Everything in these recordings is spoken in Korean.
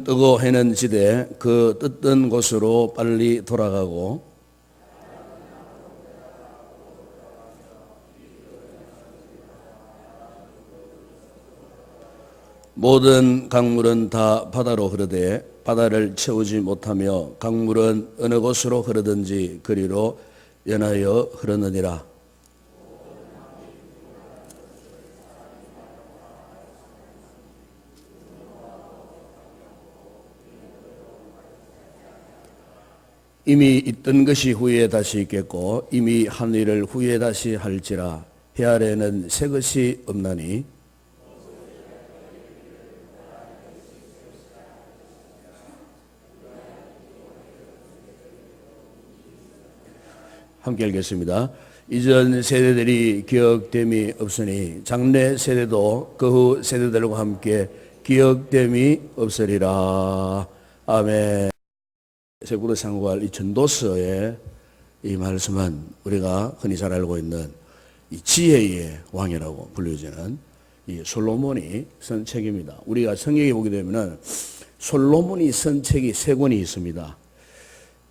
뜨고 해는 지되 그 뜯던 곳으로 빨리 돌아가고 모든 강물은 다 바다로 흐르되 바다를 채우지 못하며 강물은 어느 곳으로 흐르든지 그리로 연하여 흐르느니라. 이미 있던 것이 후에 다시 있겠고 이미 한 일을 후에 다시 할지라. 해 아래에는 새 것이 없나니 함께 읽겠습니다. 이전 세대들이 기억됨이 없으니 장래 세대도 그 후 세대들과 함께 기억됨이 없으리라. 아멘. 세구로 상고할 이 전도서의 이 말씀은 우리가 흔히 잘 알고 있는 이 지혜의 왕이라고 불려지는 이 솔로몬이 쓴 책입니다. 우리가 성경에 보게 되면은 솔로몬이 쓴 책이 세 권이 있습니다.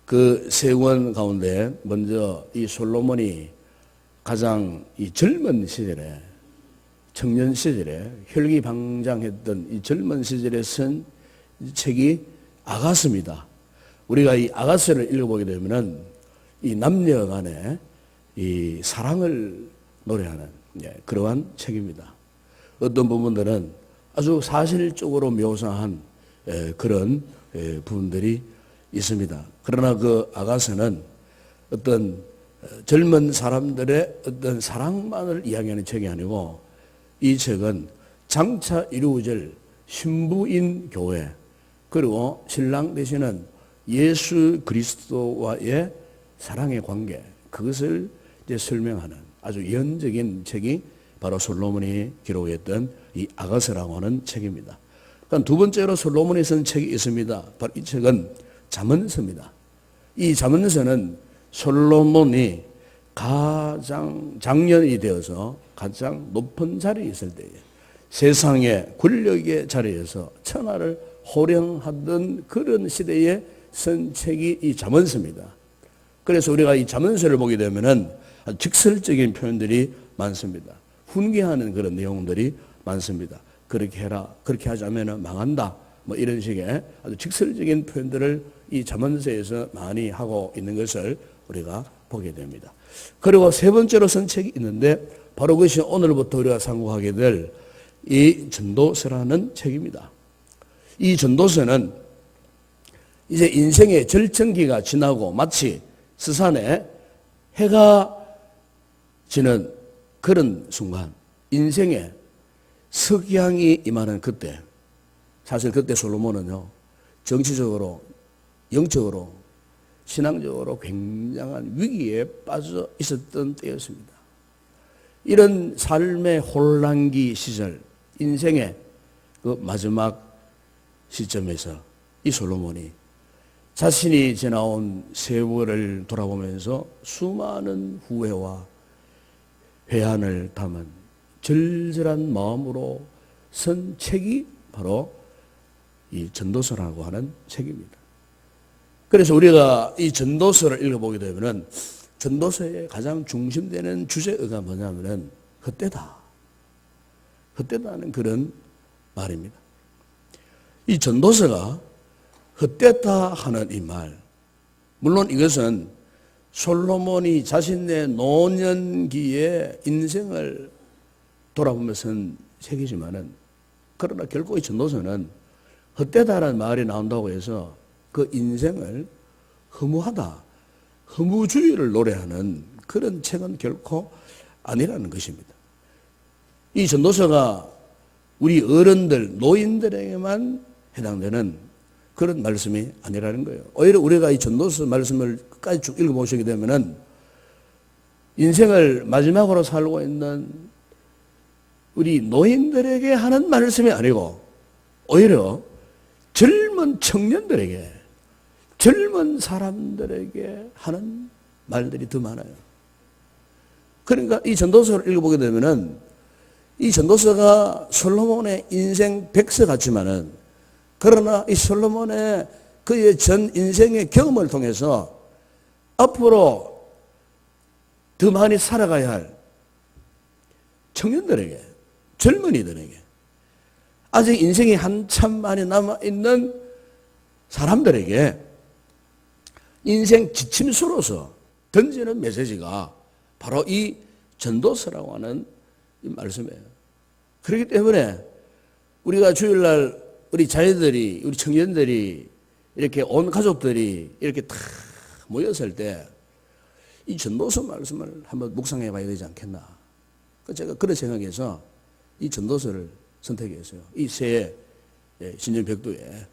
그 세 권 가운데 먼저 이 솔로몬이 가장 이 젊은 시절에, 청년 시절에 혈기방장했던 이 젊은 시절에 쓴 책이 아가서입니다. 우리가 이 아가서를 읽어보게 되면은 이 남녀 간의 이 사랑을 노래하는 그러한 책입니다. 어떤 부분들은 아주 사실적으로 묘사한 그런 부분들이 있습니다. 그러나 그 아가서는 어떤 젊은 사람들의 어떤 사랑만을 이야기하는 책이 아니고 이 책은 장차 이루어질 신부인 교회 그리고 신랑 되시는 예수 그리스도와의 사랑의 관계, 그것을 이제 설명하는 아주 예언적인 책이 바로 솔로몬이 기록했던 이 아가서라고 하는 책입니다. 그러니까 두 번째로 솔로몬이 쓴 책이 있습니다. 바로 이 책은 잠언서입니다. 이 잠언서는 솔로몬이 가장 장년이 되어서 가장 높은 자리에 있을 때에 세상의 권력의 자리에서 천하를 호령하던 그런 시대에 쓴 책이 이 잠언서입니다. 그래서 우리가 이 잠언서를 보게 되면은 아주 직설적인 표현들이 많습니다. 훈계하는 그런 내용들이 많습니다. 그렇게 해라, 그렇게 하지 않으면 망한다, 뭐 이런 식의 아주 직설적인 표현들을 이 잠언서에서 많이 하고 있는 것을 우리가 보게 됩니다. 그리고 세 번째로 쓴 책이 있는데 바로 그것이 오늘부터 우리가 상고하게 될 이 전도서라는 책입니다. 이 전도서는 이제 인생의 절정기가 지나고 마치 스산에 해가 지는 그런 순간, 인생의 석양이 임하는 그때, 사실 그때 솔로몬은요, 정치적으로, 영적으로, 신앙적으로 굉장한 위기에 빠져 있었던 때였습니다. 이런 삶의 혼란기 시절, 인생의 그 마지막 시점에서 이 솔로몬이 자신이 지나온 세월을 돌아보면서 수많은 후회와 회한을 담은 절절한 마음으로 쓴 책이 바로 이 전도서라고 하는 책입니다. 그래서 우리가 이 전도서를 읽어보게 되면은 전도서의 가장 중심되는 주제가 뭐냐면은 헛되다. 헛되다는 그런 말입니다. 이 전도서가 헛되다 하는 이 말, 물론 이것은 솔로몬이 자신의 노년기에 인생을 돌아보면서 쓴 책이지만은, 그러나 결코 이 전도서는 헛되다라는 말이 나온다고 해서 그 인생을 허무하다, 허무주의를 노래하는 그런 책은 결코 아니라는 것입니다. 이 전도서가 우리 어른들, 노인들에게만 해당되는 그런 말씀이 아니라는 거예요. 오히려 우리가 이 전도서 말씀을 끝까지 쭉 읽어보시게 되면은 인생을 마지막으로 살고 있는 우리 노인들에게 하는 말씀이 아니고 오히려 젊은 청년들에게, 젊은 사람들에게 하는 말들이 더 많아요. 그러니까 이 전도서를 읽어보게 되면은 이 전도서가 솔로몬의 인생 백서 같지만은 그러나 이 솔로몬의 그의 전 인생의 경험을 통해서 앞으로 더 많이 살아가야 할 청년들에게, 젊은이들에게, 아직 인생이 한참 많이 남아있는 사람들에게 인생 지침서로서 던지는 메시지가 바로 이 전도서라고 하는 이 말씀이에요. 그렇기 때문에 우리가 주일날 우리 자녀들이, 우리 청년들이 이렇게 온 가족들이 이렇게 다 모였을 때 이 전도서 말씀을 한번 묵상해 봐야 되지 않겠나. 제가 그런 생각해서 이 전도서를 선택했어요. 이 새해 신년벽두에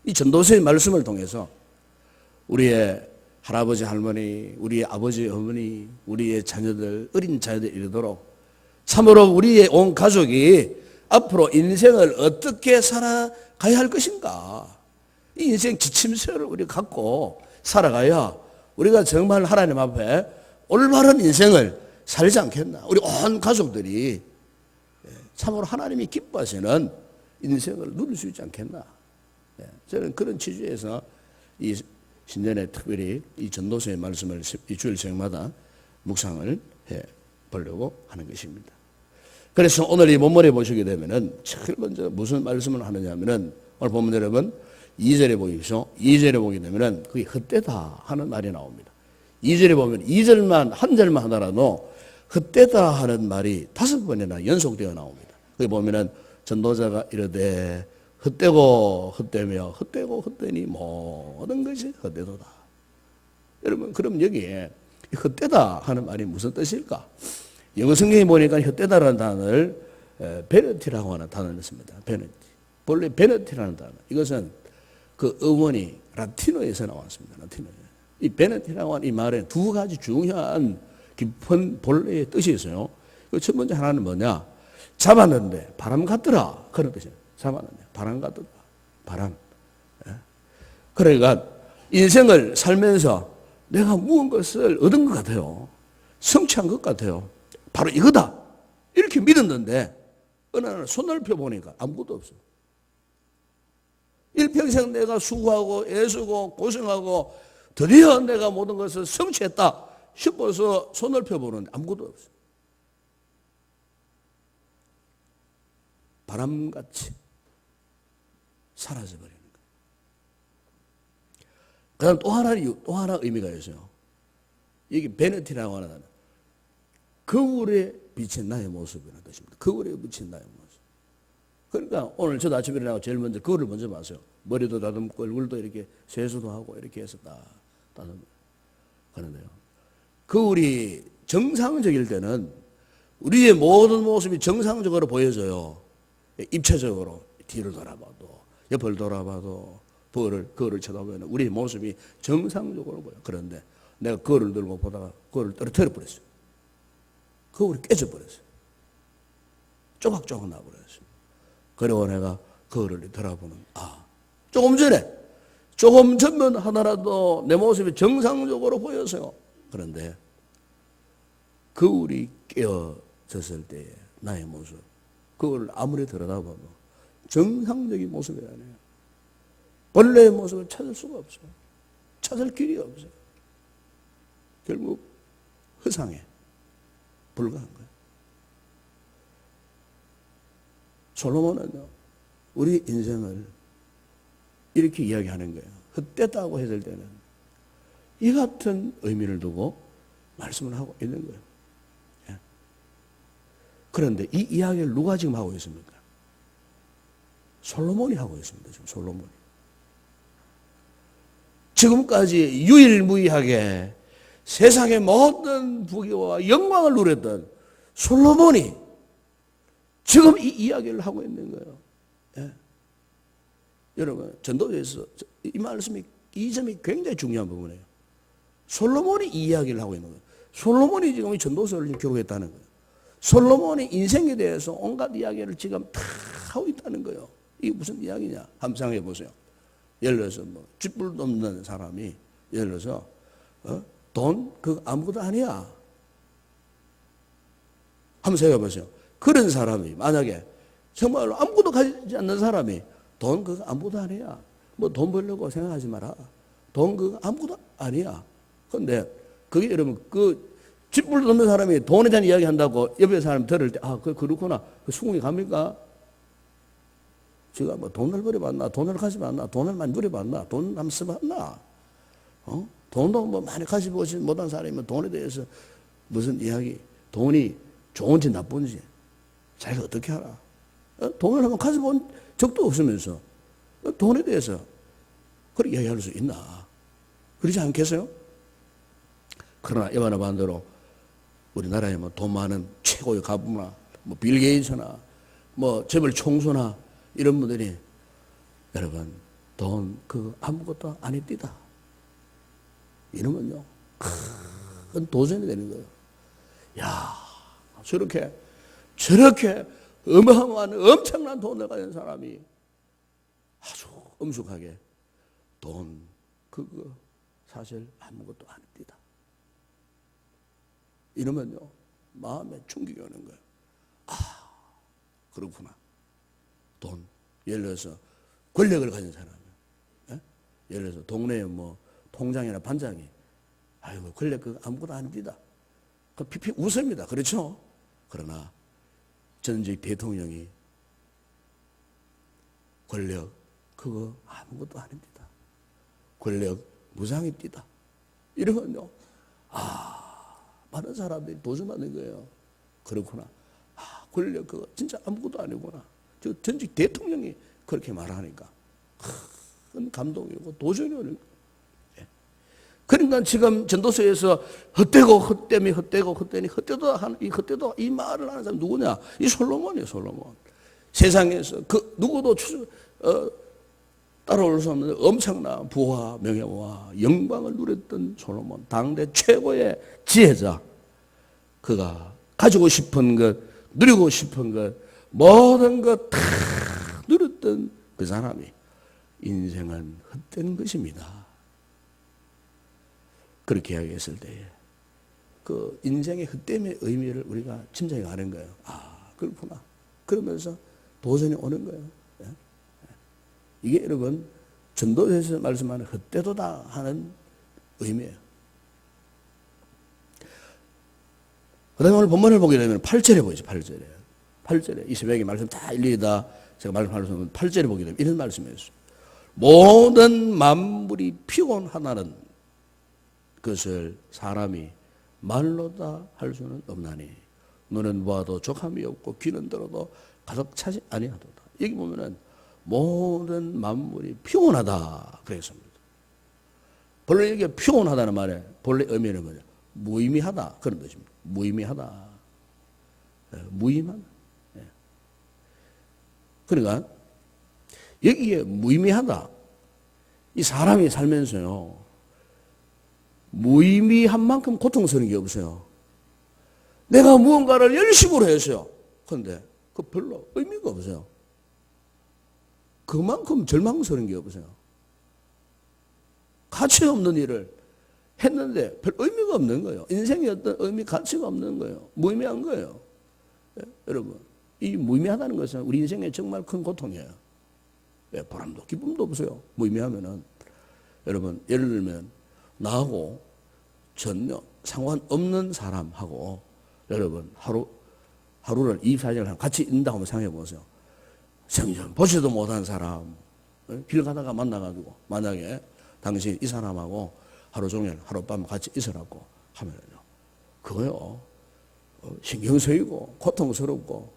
이 전도서의 말씀을 통해서 우리의 할아버지, 할머니, 우리의 아버지, 어머니, 우리의 자녀들, 어린 자녀들 이르도록 참으로 우리의 온 가족이 앞으로 인생을 어떻게 살아가야 할 것인가. 이 인생 지침서를 우리가 갖고 살아가야 우리가 정말 하나님 앞에 올바른 인생을 살지 않겠나. 우리 온 가족들이 참으로 하나님이 기뻐하시는 인생을 누릴 수 있지 않겠나. 저는 그런 취지에서 이 신년에 특별히 이 전도서의 말씀을 이 주일 저녁마다 묵상을 해 보려고 하는 것입니다. 그래서 오늘 이 본문에 보시게 되면은 제일 먼저 무슨 말씀을 하느냐 하면은 오늘 본문 여러분 2절에 보십시오. 2절에 보게 되면은 그게 헛되다 하는 말이 나옵니다. 2절에 보면 2절만 한 절만 하더라도 헛되다 하는 말이 5번이나 연속되어 나옵니다. 거기 보면은 전도자가 이르되 헛되고 헛되며 헛되고 헛되니 모든 것이 헛되도다. 여러분 그럼 여기에 헛되다 하는 말이 무슨 뜻일까? 영어 성경에 보니까 헛되다라는 단어를 베너티라고 하는 단어를 씁니다. 베너티. 본래 베너티라는 단어. 이것은 그 어원이 라틴어에서 나왔습니다. 라틴어에. 이 베너티라고 하는 이 말에 두 가지 중요한 깊은 본래의 뜻이 있어요. 그 첫 번째 하나는 뭐냐? 잡았는데 바람 같더라. 그런 뜻이에요. 잡았는데 바람 같더라. 바람. 그러니까 인생을 살면서 내가 무언것을 얻은 것 같아요. 성취한 것 같아요. 바로 이거다. 이렇게 믿었는데 어느 날 손을 펴보니까 아무것도 없어. 일평생 내가 수고하고 애쓰고 고생하고 드디어 내가 모든 것을 성취했다 싶어서 손을 펴보는데 아무것도 없어. 바람같이 사라져버리는 거예요. 그 다음 또 하나 의미가 있어요. 여기 베네티라고 하는 단어. 거울에 비친 나의 모습이라는 뜻입니다. 거울에 비친 나의 모습. 그러니까 오늘 저도 아침에 일어나고 제일 먼저 거울을 먼저 봤어요. 머리도 다듬고 얼굴도 이렇게 세수도 하고 이렇게 해서 다듬고 그런데요. 거울이 정상적일 때는 우리의 모든 모습이 정상적으로 보여져요. 입체적으로 뒤를 돌아봐도 옆을 돌아봐도 거울을 쳐다보면 우리의 모습이 정상적으로 보여요. 그런데 내가 거울을 들고 보다가 거울을 떨어뜨려 버렸어요. 거울이 깨져버렸어요. 조각조각 나버렸어요. 그리고 내가 거울을 돌아보는 조금 전면 하나라도 내 모습이 정상적으로 보여서요. 그런데 거울이 깨어졌을 때의 나의 모습, 그걸 아무리 들여다봐도 정상적인 모습이 아니에요. 본래의 모습을 찾을 수가 없어요. 찾을 길이 없어요. 결국 허상에 불과한 거예요. 솔로몬은요, 우리 인생을 이렇게 이야기하는 거예요. 헛되다고 했을 때는 이 같은 의미를 두고 말씀을 하고 있는 거예요. 예. 그런데 이 이야기를 누가 지금 하고 있습니까? 솔로몬이 하고 있습니다. 지금 솔로몬이. 지금까지 유일무이하게 세상의 모든 부귀와 영광을 누렸던 솔로몬이 지금 이 이야기를 하고 있는 거예요. 예. 여러분, 전도서에서 이 말씀이, 이 점이 굉장히 중요한 부분이에요. 솔로몬이 이 이야기를 하고 있는 거예요. 솔로몬이 지금 이 전도서를 기록했다는 거예요. 솔로몬이 인생에 대해서 온갖 이야기를 지금 다 하고 있다는 거예요. 이게 무슨 이야기냐? 한번 생각해 보세요. 예를 들어서 쥐뿔도 없는 사람이 예를 들어서 돈 그거 아무것도 아니야. 한번 생각해 보세요. 그런 사람이 만약에 정말로 아무것도 가지지 않는 사람이 돈 그거 아무것도 아니야. 뭐 돈 벌려고 생각하지 마라. 돈 그거 아무것도 아니야. 근데 그게 여러분 그 집불 없는 사람이 돈에 대한 이야기 한다고 옆에 사람 들을 때 그렇구나. 그 수긍이 갑니까? 제가 뭐 돈을 버려봤나? 돈을 가져봤나? 돈을 많이 누려봤나? 돈 한번 써봤나? 돈도 뭐 많이 가져보지 못한 사람이면 돈에 대해서 무슨 이야기, 돈이 좋은지 나쁜지 자기가 어떻게 알아? 돈을 한번 가져본 적도 없으면서 돈에 대해서 그렇게 이야기할 수 있나? 그러지 않겠어요? 그러나 이와나 반대로 우리나라에 뭐 돈 많은 최고의 가부나 뭐 빌 게이츠나 뭐 재벌 총수나 이런 분들이 여러분 돈 그 아무것도 아닙니다. 이러면요 큰 도전이 되는 거예요. 야 저렇게 어마어마한 엄청난 돈을 가진 사람이 아주 엄숙하게 돈 그거 사실 아무것도 아닙니다. 이러면요 마음에 충격이 오는 거예요. 그렇구나. 돈 예를 들어서 권력을 가진 사람, 예를 들어서 동네에 뭐 통장이나 반장이 아이고 권력 그거 아무것도 아닙니다. 그 피피 웃습니다. 그렇죠? 그러나 전직 대통령이 권력 그거 아무것도 아닙니다. 권력 무상입니다. 이러면요 많은 사람들이 도전하는 거예요. 그렇구나. 권력 그거 진짜 아무것도 아니구나. 저 전직 대통령이 그렇게 말하니까 큰 감동이고 도전이 오는 거예요. 그러니까 지금 전도서에서 헛되도 이 말을 하는 사람 누구냐? 이 솔로몬이에요, 솔로몬. 세상에서 그 누구도 따라올 수 없는 엄청난 부와 명예와 영광을 누렸던 솔로몬, 당대 최고의 지혜자. 그가 가지고 싶은 것, 누리고 싶은 것, 모든 것 다 누렸던 그 사람이 인생은 헛된 것입니다. 그렇게 이야기했을 때에 그 인생의 헛됨의 의미를 우리가 짐작해 가는 거예요. 그렇구나. 그러면서 도전이 오는 거예요. 이게 여러분 전도서에서 말씀하는 헛되도다 하는 의미예요. 그 다음에 오늘 본문을 보게 되면 8절에 보이죠. 8절에 이 새벽에 말씀 다 일일이 다 제가 말씀하는 8절에 보게 되면 이런 말씀이었어요. 모든 만물이 피곤하다는 그것을 사람이 말로 다 할 수는 없나니 눈은 보아도 족함이 없고 귀는 들어도 가득 차지 아니하도다. 여기 보면은 모든 만물이 피곤하다 그랬습니다. 본래 이게 피곤하다는 말에 본래 의미는 뭐냐? 무의미하다 그런 뜻입니다. 무의미하다. 무의미하다. 그러니까 여기에 무의미하다. 이 사람이 살면서요 무의미한 만큼 고통스러운 게 없어요. 내가 무언가를 열심으로 했어요. 그런데 그 별로 의미가 없어요. 그만큼 절망스러운 게 없어요. 가치 없는 일을 했는데 별 의미가 없는 거예요. 인생의 어떤 의미, 가치가 없는 거예요. 무의미한 거예요. 여러분, 이 무의미하다는 것은 우리 인생에 정말 큰 고통이에요. 보람도 기쁨도 없어요. 무의미하면은. 여러분, 예를 들면 나하고 전혀 상관없는 사람하고 여러분 하루를 24시간 같이 있는다고 한번 생각해 보세요. 생전 보지도 못한 사람 길 가다가 만나가지고 만약에 당신 이 사람하고 하루 종일 하룻밤 같이 있으라고 하면요 그거요 신경 쓰이고 고통스럽고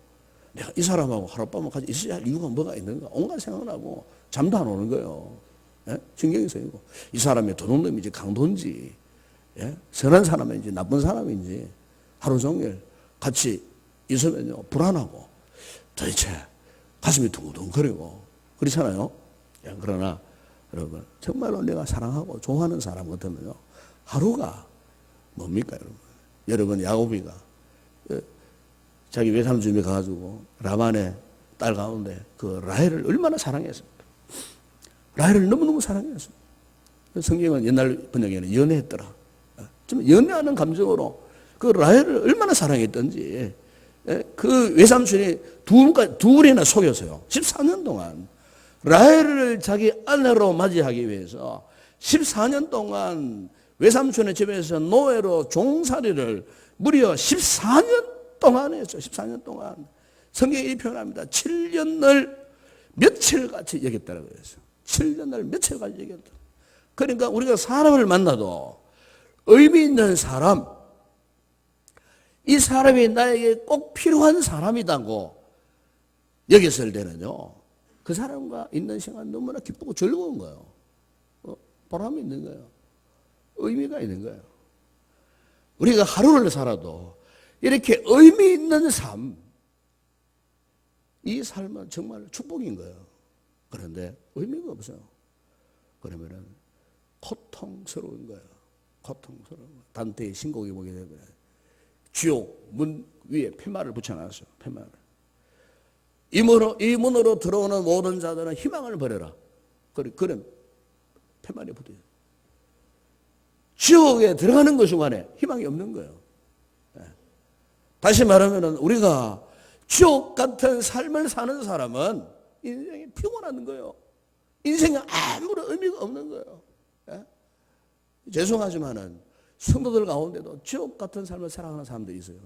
내가 이 사람하고 하룻밤 같이 있어야 할 이유가 뭐가 있는가 온갖 생각나고 잠도 안 오는 거예요. 신경이 쓰이고 이 사람이 도둑놈인지 강도인지 선한 사람인지 나쁜 사람인지 하루 종일 같이 있으면요 불안하고 도대체 가슴이 둥둥거리고 그렇잖아요. 그러나 여러분 정말로 내가 사랑하고 좋아하는 사람 같으면요 하루가 뭡니까 여러분? 여러분 야곱이가 자기 외삼촌 집에 가가지고 라반의 딸 가운데 그 라헬을 얼마나 사랑했습니까? 라헬을 너무너무 사랑했어요. 성경은 옛날 번역에는 연애했더라. 좀 연애하는 감정으로 그 라헬을 얼마나 사랑했던지 그 외삼촌이 둘이나 속였어요. 14년 동안 라헬을 자기 아내로 맞이하기 위해서 14년 동안 외삼촌의 집에서 노예로 종살이를 무려 14년 동안 했어요. 14년 동안. 성경이 이 표현합니다. 7년을 며칠같이 여겼다고 그랬어요. 7년을 며칠같이 여겼다. 그러니까 우리가 사람을 만나도 의미 있는 사람, 이 사람이 나에게 꼭 필요한 사람이라고 여겼을 때는요, 그 사람과 있는 시간 너무나 기쁘고 즐거운 거예요. 보람이 있는 거예요. 의미가 있는 거예요. 우리가 하루를 살아도 이렇게 의미 있는 삶, 이 삶은 정말 축복인 거예요. 그런데 의미가 없어요. 그러면은 고통스러운 거예요. 고통스러운 거예요. 단테의 신곡에 보게 되면 지옥 문 위에 팻말을 붙여놨어요. 팻말을. 이 문으로 들어오는 모든 자들은 희망을 버려라. 그런 팻말이 붙어요. 지옥에 들어가는 것 순간에 희망이 없는 거예요. 다시 말하면 우리가 지옥 같은 삶을 사는 사람은 인생이 피곤한 거예요. 인생에 아무런 의미가 없는 거예요. 죄송하지만은 성도들 가운데도 지옥 같은 삶을 살아가는 사람들이 있어요.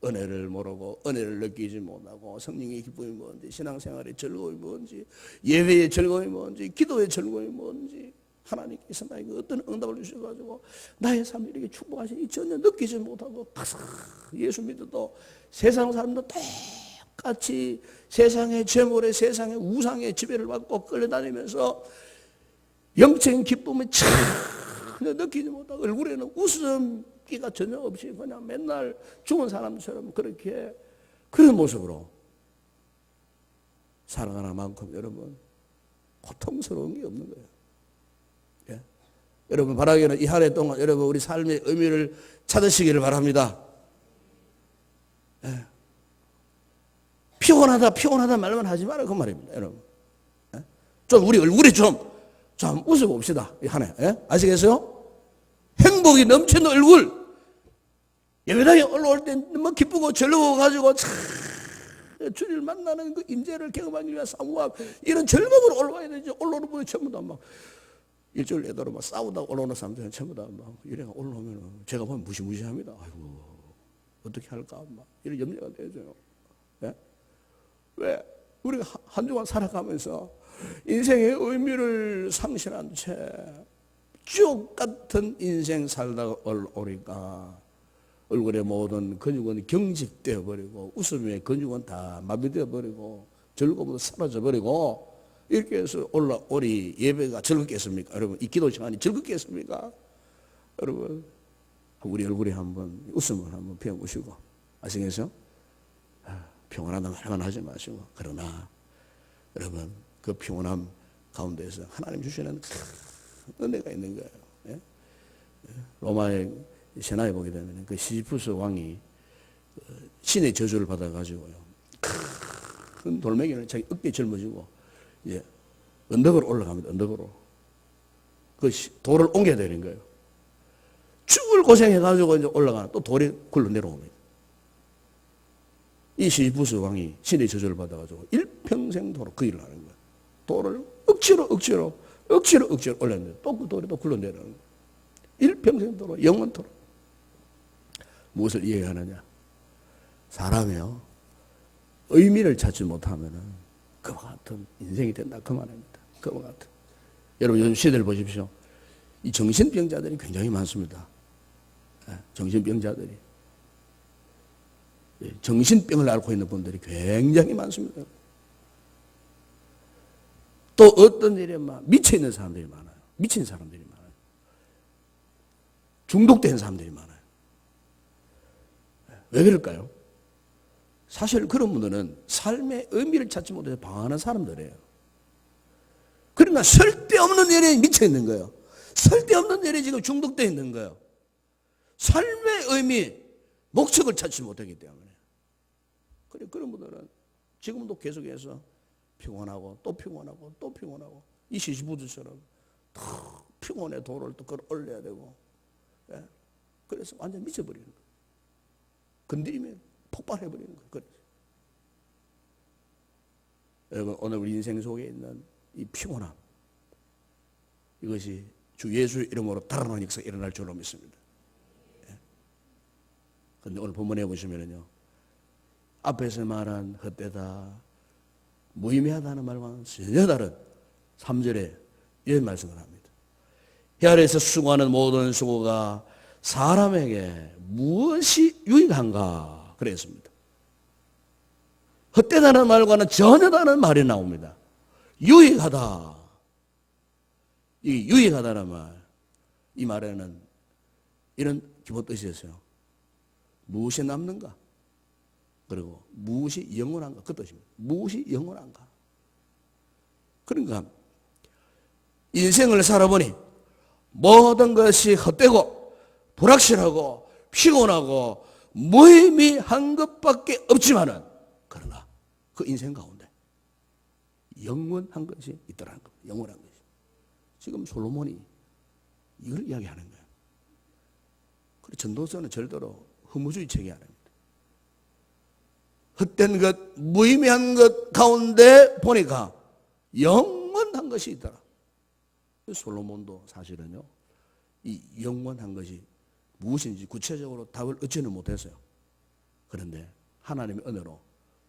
은혜를 모르고 은혜를 느끼지 못하고 성령의 기쁨이 뭔지, 신앙생활의 즐거움이 뭔지, 예배의 즐거움이 뭔지, 기도의 즐거움이 뭔지, 하나님께서 나에게 어떤 응답을 주셔가지고 나의 삶이 이렇게 축복하시니 전혀 느끼지 못하고 예수 믿어도 세상 사람도 똑같이 세상의 재물에 세상의 우상의 지배를 받고 끌려다니면서 영적인 기쁨을 전혀 느끼지 못하고 얼굴에는 웃음기가 전혀 없이 그냥 맨날 죽은 사람처럼 그렇게 그런 모습으로 살아가는 만큼 여러분 고통스러운 게 없는 거예요. 예? 여러분 바라기는 이 한 해 동안 여러분 우리 삶의 의미를 찾으시기를 바랍니다. 예. 피곤하다 말만 하지 마라 그 말입니다, 여러분. 예? 좀 우리 얼굴에 좀 웃어봅시다 이 한 해. 예? 아시겠어요? 행복이 넘치는 얼굴. 예배당에 올라올 때 너무 기쁘고 즐거워가지고 주님을 만나는 그 인재를 경험하기 위한 싸움과 이런 즐거움으로 올라와야 되지. 올라오는 분이 전부 다 막 일주일 내도록 막 싸우다 올라오는 사람들은 전부 다 막 이래 올라오면 제가 보면 무시무시합니다. 아이고 어떻게 할까 막 이런 염려가 되죠. 예? 왜? 우리가 한 주간 살아가면서 인생의 의미를 상실한 채 지옥 같은 인생 살다가 오니까 얼굴의 모든 근육은 경직되어 버리고 웃음의 근육은 다 마비되어 버리고 즐거움도 사라져 버리고 이렇게 해서 올라오리 예배가 즐겁겠습니까? 여러분 이 기도 시간이 즐겁겠습니까? 여러분 우리 얼굴에 한번 웃음을 한번 피워보시고 아시겠어요? 평온하다 말만 하지 마시고 그러나 여러분 그 평온함 가운데서 하나님 주시는 큰 은혜가 있는 거예요. 예? 로마의 신화에 보게 되면 그 시지푸스 왕이 신의 저주를 받아가지고요 큰 돌멩이를 자기 어깨에 짊어지고 이제 언덕으로 올라갑니다. 언덕으로 그 돌을 옮겨야 되는 거예요. 죽을 고생해가지고 이제 올라가는 또 돌이 굴러 내려옵니다. 이 시지푸스 왕이 신의 저주를 받아가지고 일평생 도로 그 일을 하는 거예요. 돌을 억지로 올렸는데 또 그 돌이 또 굴러 내려오는 거예요. 일평생 도로 영원토록. 무엇을 이해하느냐? 사람이요 의미를 찾지 못하면은 그와 같은 인생이 된다 그 말입니다. 그와 같은. 여러분 요즘 시대를 보십시오. 이 정신병자들이 굉장히 많습니다. 정신병자들이. 정신병을 앓고 있는 분들이 굉장히 많습니다. 또 어떤 일에 막 미쳐있는 사람들이 많아요. 미친 사람들이 많아요. 중독된 사람들이 많아요. 왜 그럴까요? 사실 그런 분들은 삶의 의미를 찾지 못해서 방황하는 사람들이에요. 그러나 쓸데없는 일에 미쳐있는 거예요. 쓸데없는 일에 지금 중독되어 있는 거예요. 삶의 의미, 목적을 찾지 못하기 때문에. 그런 분들은 지금도 계속해서 피곤하고 또 피곤하고 또 피곤하고 이 시시부두처럼 더 피곤해 돌을 또 끌어올려야 되고 그래서 완전 미쳐버리는 거예요. 건드리면 폭발해버리는 거예요. 여러분, 오늘 우리 인생 속에 있는 이 피곤함, 이것이 주 예수의 이름으로 달아나는 역사가 일어날 줄로 믿습니다. 그런데 오늘 본문에 보시면요, 앞에서 말한 헛되다, 무의미하다는 말과는 전혀 다른 3절에 이런 말씀을 합니다. 이 아래에서 수고하는 모든 수고가 사람에게 무엇이 유익한가 그랬습니다. 헛되다는 말과는 전혀 다른 말이 나옵니다. 유익하다. 이 유익하다는 말, 이 말에는 이런 기본 뜻이 있어요. 무엇이 남는가? 그리고 무엇이 영원한가? 그 뜻입니다. 무엇이 영원한가? 그러니까 인생을 살아보니 모든 것이 헛되고 불확실하고 피곤하고 무의미한 것밖에 없지만은, 그러나 그 인생 가운데 영원한 것이 있더라는 겁니다. 영원한 것이. 지금 솔로몬이 이걸 이야기하는 거예요. 그리고 전도서는 절대로 허무주의 책이 아닙니다. 헛된 것, 무의미한 것 가운데 보니까 영원한 것이 있더라. 솔로몬도 사실은요, 이 영원한 것이 무엇인지 구체적으로 답을 얻지는 못했어요. 그런데 하나님의 은혜로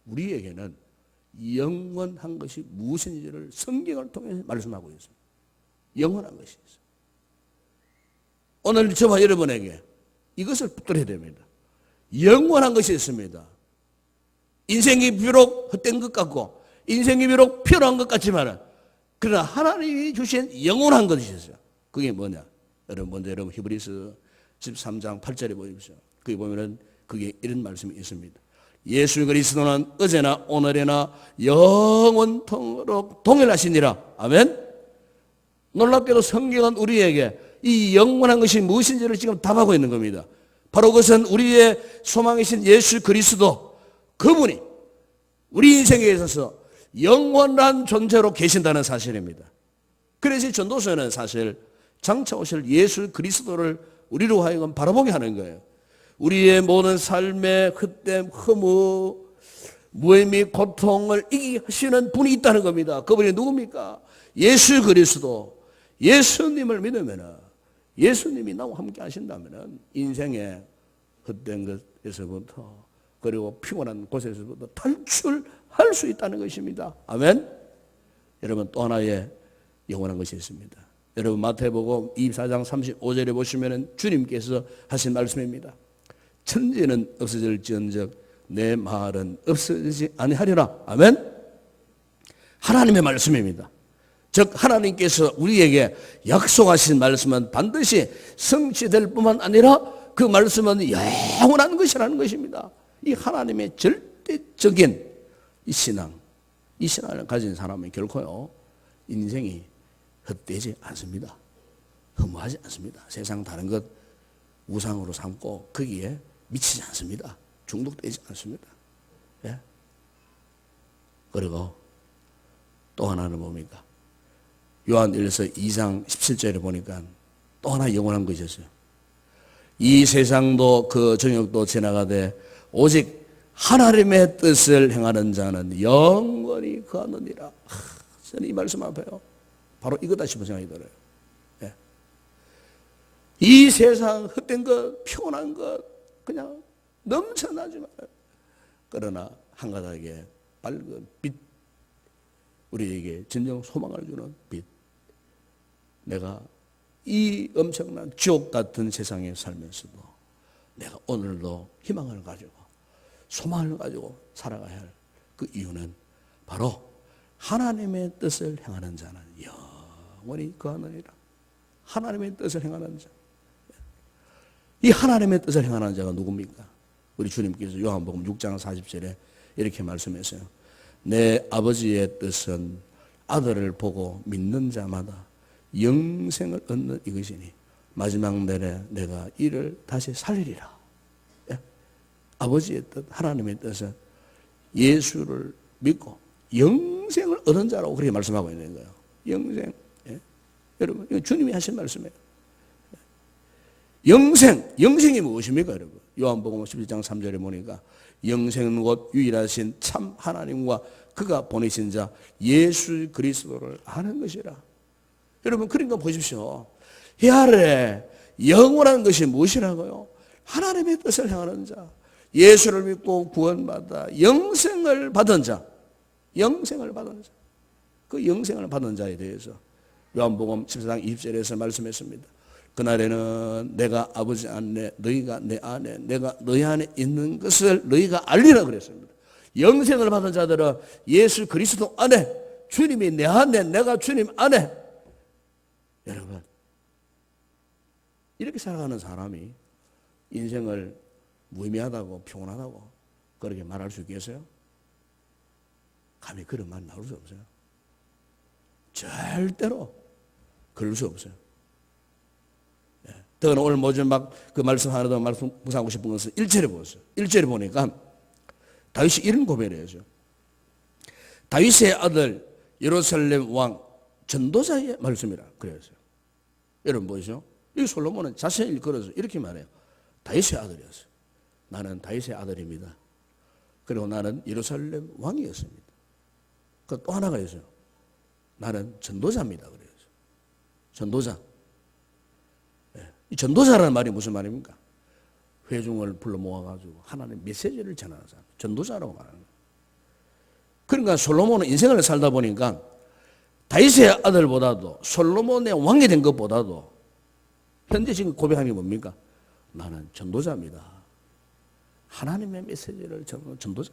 우리에게는 영원한 것이 무엇인지를 성경을 통해 말씀하고 있어요. 영원한 것이 있어요. 오늘 저와 여러분에게 이것을 붙들어야 됩니다. 영원한 것이 있습니다. 인생이 비록 헛된 것 같고 인생이 비록 피로한 것 같지만, 그러나 하나님이 주신 영원한 것이 있어요. 그게 뭐냐? 여러분, 먼저 여러분 히브리서 13장 8절에 보십시오. 거기 보면은 그게 이런 말씀이 있습니다. 예수 그리스도는 어제나 오늘이나 영원토록 동일하시니라. 아멘. 놀랍게도 성경은 우리에게 이 영원한 것이 무엇인지를 지금 답하고 있는 겁니다. 바로 그것은 우리의 소망이신 예수 그리스도, 그분이 우리 인생에 있어서 영원한 존재로 계신다는 사실입니다. 그래서 전도서는 사실 장차 오실 예수 그리스도를 우리로 하여금 바라보게 하는 거예요. 우리의 모든 삶의 헛됨, 허무, 무의미, 고통을 이기게 하시는 분이 있다는 겁니다. 그분이 누굽니까? 예수 그리스도. 예수님을 믿으면, 예수님이 나와 함께 하신다면 인생의 헛된 것에서부터, 그리고 피곤한 곳에서부터 탈출할 수 있다는 것입니다. 아멘. 여러분, 또 하나의 영원한 것이 있습니다. 여러분, 마태복음 24장 35절에 보시면 주님께서 하신 말씀입니다. 천지는 없어질지언정 내 말은 없어지지 아니하리라. 아멘. 하나님의 말씀입니다. 즉 하나님께서 우리에게 약속하신 말씀은 반드시 성취될 뿐만 아니라 그 말씀은 영원한 것이라는 것입니다. 이 하나님의 절대적인 이 신앙을 가진 사람은 결코요, 인생이 헛되지 않습니다. 허무하지 않습니다. 세상 다른 것 우상으로 삼고 거기에 미치지 않습니다. 중독되지 않습니다. 예? 그리고 또 하나는 뭡니까? 요한일서 2장 17절에 보니까 또 하나 영원한 것이 있어요. 이 세상도 그 정욕도 지나가되 오직 하나님의 뜻을 행하는 자는 영원히 거하느니라. 저는 이 말씀 앞에요, 바로 이거다 싶은 생각이 들어요. 예. 이 세상 헛된 것, 피곤한 것 그냥 넘쳐나지만, 그러나 한가닥에 밝은 빛, 우리에게 진정 소망을 주는 빛. 내가 이 엄청난 지옥 같은 세상에 살면서도 내가 오늘도 희망을 가지고 소망을 가지고 살아가야 할 그 이유는 바로 하나님의 뜻을 행하는 자는 영원히 거하느니라. 하나님의 뜻을 행하는 자. 이 하나님의 뜻을 행하는 자가 누굽니까? 우리 주님께서 요한복음 6장 40절에 이렇게 말씀했어요. 내 아버지의 뜻은 아들을 보고 믿는 자마다 영생을 얻는 이것이니 마지막 날에 내가 이를 다시 살리리라. 예? 아버지의 뜻, 하나님의 뜻은 예수를 믿고 영생을 얻은 자라고 그렇게 말씀하고 있는 거예요. 영생. 예? 여러분, 이거 주님이 하신 말씀이에요. 영생이 무엇입니까, 여러분? 요한복음 11장 3절에 보니까 영생은 곧 유일하신 참 하나님과 그가 보내신 자 예수 그리스도를 아는 것이라. 여러분 그러니까 보십시오. 이 아래 영원한 것이 무엇이라고요? 하나님의 뜻을 향하는 자, 예수를 믿고 구원받아 영생을 받은 자, 영생을 받은 자, 그 영생을 받은 자에 대해서 요한복음 14장 20절에서 말씀했습니다. 그날에는 내가 아버지 안에 너희가 내 안에 내가 너희 안에 있는 것을 너희가 알리라 그랬습니다. 영생을 받은 자들은 예수 그리스도 안에, 주님이 내 안에 내가 주님 안에. 여러분 이렇게 살아가는 사람이 인생을 무의미하다고 피곤하다고 그렇게 말할 수 있겠어요? 감히 그런 말 나올 수 없어요. 절대로 그럴 수 없어요. 더는 오늘 뭐좀 막 그 말씀 하나 더 말씀 묵상하고 싶은 것은 1절에 보세요. 1절에 보니까 다윗이 이런 고백을 해야죠. 다윗의 아들 예루살렘 왕 전도자의 말씀이라 그랬어요. 여러분 보이죠? 이 솔로몬은 자신을 일컬어서 이렇게 말해요. 다윗의 아들이었어요. 나는 다윗의 아들입니다. 그리고 나는 예루살렘 왕이었습니다. 그 또 하나가 있어요. 나는 전도자입니다. 그래요. 전도자. 이 전도자라는 말이 무슨 말입니까? 회중을 불러 모아가지고 하나님의 메시지를 전하는 사람, 전도자라고 말하는 거예요. 그러니까 솔로몬은 인생을 살다 보니까 다윗의 아들보다도 솔로몬의 왕이 된 것보다도 현재 지금 고백하는 게 뭡니까? 나는 전도자입니다. 하나님의 메시지를 전하는 전도자.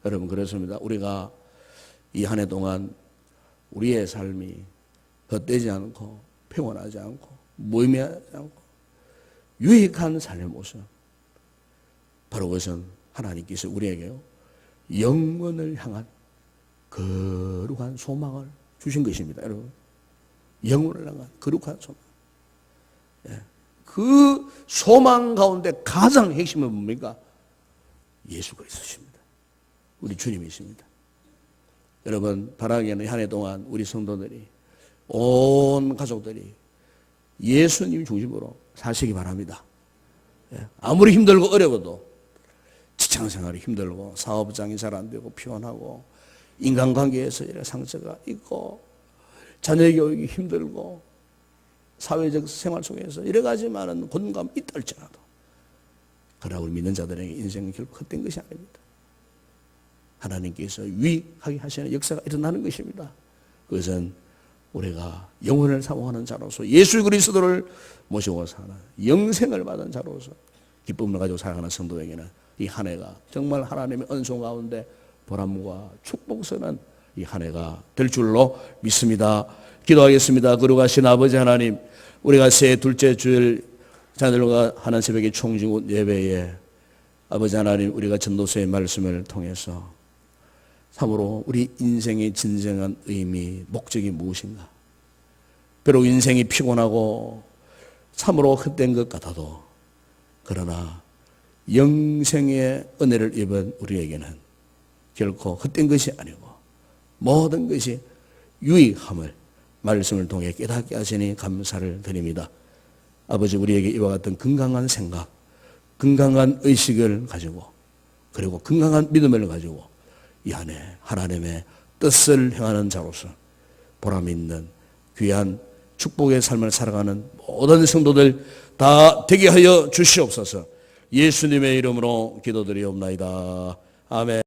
여러분 그렇습니다. 우리가 이 한 해 동안 우리의 삶이 헛되지 않고 평온하지 않고 무의미하지 않고 유익한 삶의 모습, 바로 그것은 하나님께서 우리에게요 영원을 향한 거룩한 소망을 주신 것입니다. 여러분 영원을 향한 거룩한 소망. 그 소망 가운데 가장 핵심은 뭡니까? 예수 그리스도십니다. 우리 주님이십니다. 여러분 바라기에는 한 해 동안 우리 성도들이 온 가족들이 예수님 중심으로 사시기 바랍니다. 아무리 힘들고 어려워도 직장생활이 힘들고 사업장이 잘 안 되고 피곤하고 인간관계에서 상처가 있고 자녀 교육이 힘들고 사회적 생활 속에서 여러 가지 많은 곤감이 있다 할지라도 그러나 우리 믿는 자들에게 인생은 결코 헛된 것이 아닙니다. 하나님께서 유익하게 하시는 역사가 일어나는 것입니다. 그것은 우리가 영혼을 사모하는 자로서 예수 그리스도를 모시고 사는 영생을 받은 자로서 기쁨을 가지고 살아가는 성도에게는 이 한 해가 정말 하나님의 은총 가운데 보람과 축복스러운 이 한 해가 될 줄로 믿습니다. 기도하겠습니다. 거룩하신 아버지 하나님, 우리가 새 둘째 주일 자녀들과 하는 새벽의 총중훈 예배에 아버지 하나님, 우리가 전도서의 말씀을 통해서 참으로 우리 인생의 진정한 의미, 목적이 무엇인가? 비록 인생이 피곤하고 참으로 헛된 것 같아도 그러나 영생의 은혜를 입은 우리에게는 결코 헛된 것이 아니고 모든 것이 유익함을 말씀을 통해 깨닫게 하시니 감사를 드립니다. 아버지, 우리에게 이와 같은 건강한 생각, 건강한 의식을 가지고 그리고 건강한 믿음을 가지고 이 안에 하나님의 뜻을 행하는 자로서 보람 있는 귀한 축복의 삶을 살아가는 모든 성도들 다 되게 하여 주시옵소서. 예수님의 이름으로 기도드리옵나이다. 아멘.